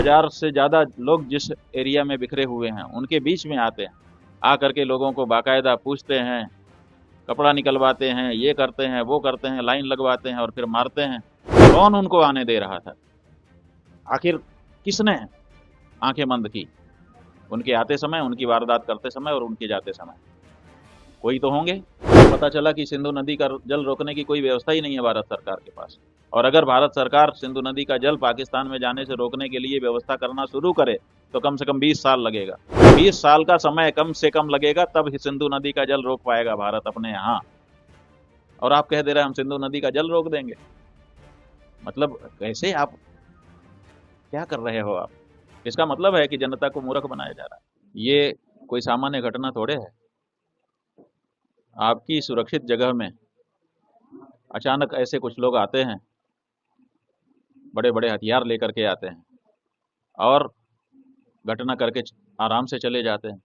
2000 से ज़्यादा लोग जिस एरिया में बिखरे हुए हैं उनके बीच में आते हैं, आकर के लोगों को बाकायदा पूछते हैं, कपड़ा निकलवाते हैं, ये करते हैं, वो करते हैं, लाइन लगवाते हैं और फिर मारते हैं। कौन उनको आने दे रहा था? आखिर किसने आंखें बंद की? उनके आते समय, उनकी वारदात करते समय और उनके जाते समय कोई तो होंगे। पता चला कि सिंधु नदी का जल रोकने की कोई व्यवस्था ही नहीं है भारत सरकार के पास। और अगर भारत सरकार सिंधु नदी का जल पाकिस्तान में जाने से रोकने के लिए व्यवस्था करना शुरू करे तो कम से कम 20 साल लगेगा। 20 साल का समय कम से कम लगेगा, तब ही सिंधु नदी का जल रोक पाएगा भारत अपने यहाँ। और आप कह दे रहे हैं हम सिंधु नदी का जल रोक देंगे। मतलब कैसे? आप क्या कर रहे हो आप? इसका मतलब है कि जनता को मूर्ख बनाया जा रहा है। ये कोई सामान्य घटना थोड़े है। आपकी सुरक्षित जगह में अचानक ऐसे कुछ लोग आते हैं, बड़े बड़े हथियार लेकर के आते हैं और घटना करके आराम से चले जाते हैं।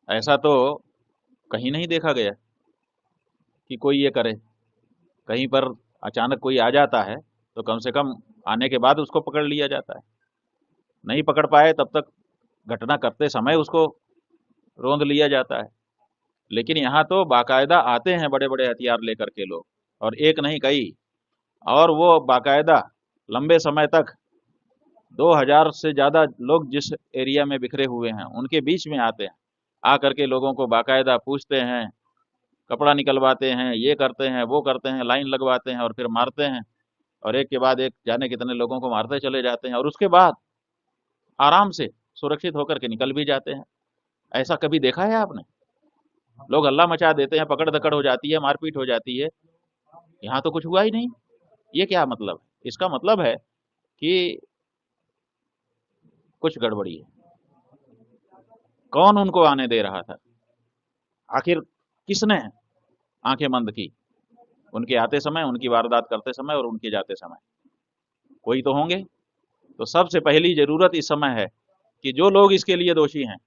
ऐसा तो कहीं नहीं देखा गया कि कोई ये करे। कहीं पर अचानक कोई आ जाता है तो कम से कम आने के बाद उसको पकड़ लिया जाता है। नहीं पकड़ पाए तब तक घटना करते समय उसको रोंद लिया जाता है। लेकिन यहाँ तो बाकायदा आते हैं बड़े बड़े हथियार लेकर के लोग, और एक नहीं कई, और वो बाकायदा लंबे समय तक 2000 से ज़्यादा लोग जिस एरिया में बिखरे हुए हैं उनके बीच में आते हैं, आकर के लोगों को बाकायदा पूछते हैं, कपड़ा निकलवाते हैं, ये करते हैं, वो करते हैं, लाइन लगवाते हैं और फिर मारते हैं। और एक के बाद एक जाने कितने लोगों को मारते चले जाते हैं और उसके बाद आराम से सुरक्षित होकर के निकल भी जाते हैं। ऐसा कभी देखा है आपने? लोग हल्ला मचा देते हैं, पकड़ दकड़ हो जाती है, मारपीट हो जाती है। यहाँ तो कुछ हुआ ही नहीं। ये क्या मतलब है? इसका मतलब है कि कुछ गड़बड़ी है। कौन उनको आने दे रहा था? आखिर किसने आंखें बंद की? उनके आते समय, उनकी वारदात करते समय और उनके जाते समय कोई तो होंगे। तो सबसे पहली जरूरत इस समय है कि जो लोग इसके लिए दोषी हैं,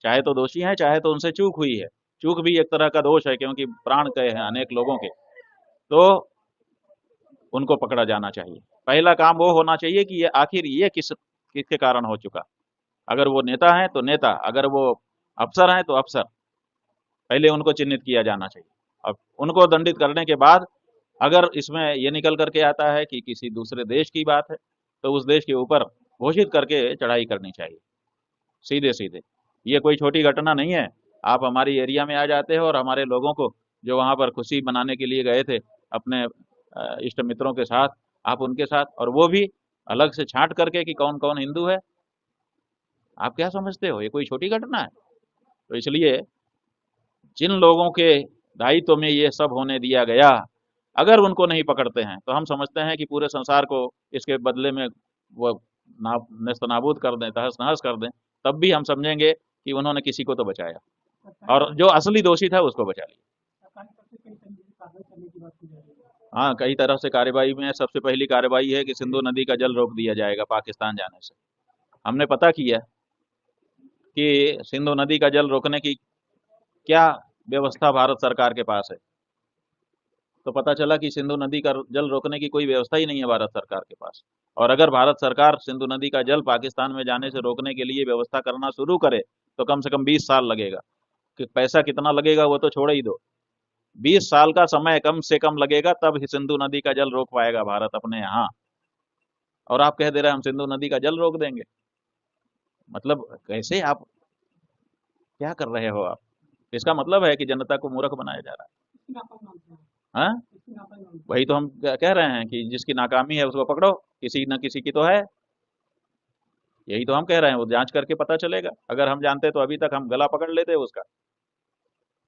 चाहे तो दोषी हैं, चाहे तो उनसे चूक हुई है, चूक भी एक तरह का दोष है क्योंकि प्राण गए हैं अनेक लोगों के, तो उनको पकड़ा जाना चाहिए। पहला काम वो होना चाहिए कि ये आखिर ये किसके कारण हो चुका। अगर वो नेता हैं तो नेता, अगर वो अफसर हैं तो अफसर, पहले उनको चिन्हित किया जाना चाहिए। अब उनको दंडित करने के बाद अगर इसमें ये निकल करके आता है कि किसी दूसरे देश की बात है तो उस देश के ऊपर घोषित करके चढ़ाई करनी चाहिए, सीधे सीधे। ये कोई छोटी घटना नहीं है। आप हमारी एरिया में आ जाते हो और हमारे लोगों को जो वहाँ पर खुशी मनाने के लिए गए थे अपने इष्ट मित्रों के साथ, आप उनके साथ, और वो भी अलग से छांट करके कि कौन कौन हिंदू है। आप क्या समझते हो ये कोई छोटी घटना है? तो इसलिए जिन लोगों के दायित्व में ये सब होने दिया गया, अगर उनको नहीं पकड़ते हैं तो हम समझते हैं कि पूरे संसार को इसके बदले में वो नेस्तनाबूद कर दें, तहस नहस कर दें, तब भी हम समझेंगे कि उन्होंने किसी को तो बचाया और जो असली दोषी था उसको बचा लिया। हाँ, कई तरह से कार्रवाई में सबसे पहली कार्रवाई है कि सिंधु नदी का जल रोक दिया जाएगा पाकिस्तान जाने से। हमने पता किया कि सिंधु नदी का जल रोकने की क्या व्यवस्था भारत सरकार के पास है, तो पता चला कि सिंधु नदी का जल रोकने की कोई व्यवस्था ही नहीं है भारत सरकार के पास। और अगर भारत सरकार सिंधु नदी का जल पाकिस्तान में जाने से रोकने के लिए व्यवस्था करना शुरू करे तो कम से कम 20 साल लगेगा। कि पैसा कितना लगेगा वो तो छोड़ ही दो, 20 साल का समय कम से कम लगेगा, तब ही सिंधु नदी का जल रोक पाएगा भारत अपने यहाँ। और आप कह दे रहे हैं हम सिंधु नदी का जल रोक देंगे। मतलब कैसे? आप क्या कर रहे हो आप? इसका मतलब है कि जनता को मूर्ख बनाया जा रहा है। हाँ, वही तो हम कह रहे हैं कि जिसकी नाकामी है उसको पकड़ो, किसी न किसी की तो है। यही तो हम कह रहे हैं, वो जांच करके पता चलेगा। अगर हम जानते तो अभी तक हम गला पकड़ लेते उसका।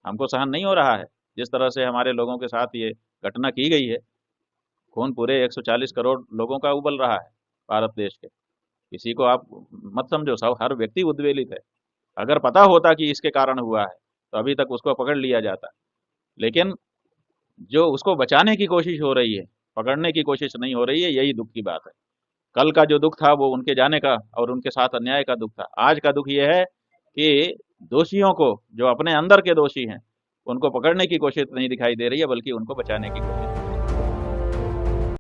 हमको सहन नहीं हो रहा है जिस तरह से हमारे लोगों के साथ ये घटना की गई है। खून पूरे 140 करोड़ लोगों का उबल रहा है भारत देश के। किसी को आप मत समझो, सब हर व्यक्ति उद्वेलित है। अगर पता होता कि इसके कारण हुआ है तो अभी तक उसको पकड़ लिया जाता। लेकिन जो उसको बचाने की कोशिश हो रही है, पकड़ने की कोशिश नहीं हो रही है, यही दुख की बात है। कल का जो दुख था वो उनके जाने का और उनके साथ अन्याय का दुख था। आज का दुख ये है कि दोषियों को, जो अपने अंदर के दोषी हैं, उनको पकड़ने की कोशिश नहीं दिखाई दे रही है, बल्कि उनको बचाने की कोशिश।